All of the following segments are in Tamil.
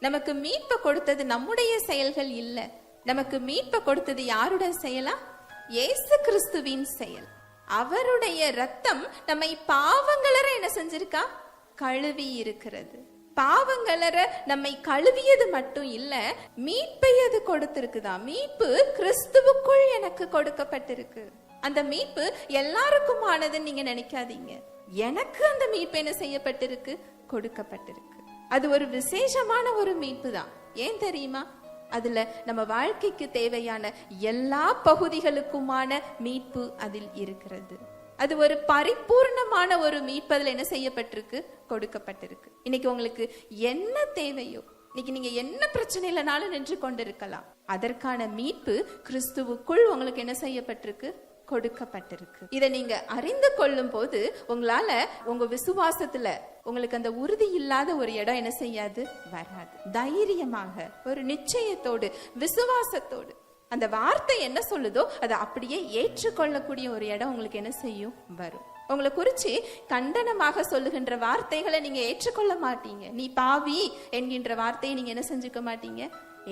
நமக்கு மீட்பை கொடுத்தது நம்முடைய செயல்கள் இல்ல. நமக்கு மீட்பை கொடுத்தது யாருடைய செயலா? இயேசு கிறிஸ்துவின் செயல். அவருடைய ரத்தம் நம்மை பாவங்களற என்ன செஞ்சிருக்கா? கழுவி இருக்கிறது. பாவங்களற நம்மை கழுவியது மட்டும் இல்ல, மீட்பை அது கொடுத்திருக்குதா. மீட்பு கிறிஸ்துவுக்குள் எனக்கு கொடுக்கப்பட்டிருக்கு. அந்த மீட்பு எல்லாருக்குமானதுன்னு நீங்க நினைக்காதீங்க. எனக்கு அந்த மீட்பு என்ன செய்யப்பட்டிருக்கு? கொடுக்கப்பட்டிருக்கு. அது ஒரு விசேஷமான ஒரு மீட்பு தான். ஏன் தெரியுமா? அதுல நம்ம வாழ்க்கைக்கு தேவையான எல்லா பகுதிகளுக்குமான மீட்பு அதில் இருக்கிறது. அது ஒரு பரிபூர்ணமான ஒரு மீட்பு அதில் என்ன செய்யப்பட்டிருக்கு? கொடுக்கப்பட்டிருக்கு. இன்னைக்கு உங்களுக்கு என்ன தேவையோ, இன்னைக்கு நீங்க என்ன பிரச்சனையிலனாலும் நின்று கொண்டிருக்கலாம், அதற்கான மீட்பு கிறிஸ்துவுக்குள் உங்களுக்கு என்ன செய்யப்பட்டிருக்கு? கொடுக்கப்பட்டிருக்கு. இதை நீங்க அறிந்து கொள்ளும் போது உங்களால உங்க விசுவாசத்துல உங்களுக்கு அந்த உறுதி இல்லாத ஒரு இடம் என்ன செய்யாது? வராது. தைரியமாக ஒரு நிச்சயத்தோடு விசுவாசத்தோடு அந்த வார்த்தை என்ன சொல்லுதோ அதை அப்படியே ஏற்றுக்கொள்ளக்கூடிய ஒரு இடம் உங்களுக்கு என்ன செய்யும்? வரும். உங்களை குறிச்சு கண்டனமாக சொல்லுகின்ற வார்த்தைகளை நீங்க ஏற்றுக்கொள்ள மாட்டீங்க. நீ பாவி என்கின்ற வார்த்தையை நீங்க என்ன செஞ்சுக்க மாட்டீங்க?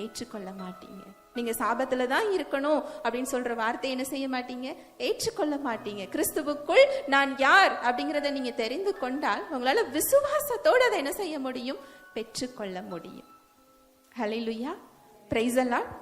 ஏற்றுக்கொள்ள மாட்டீங்க. நீங்க சாபத்துல தான் இருக்கணும் அப்படின்னு சொல்ற வார்த்தையை என்ன செய்ய மாட்டீங்க? ஏற்றுக்கொள்ள மாட்டீங்க. கிறிஸ்துவுக்குள் நான் யார் அப்படிங்கறத நீங்க தெரிந்து கொண்டால் உங்களால விசுவாசத்தோடு அதை என்ன செய்ய முடியும்? பெற்றுக்கொள்ள முடியும். ஹல்லேலூயா, பிரைஸ் தி லார்ட்.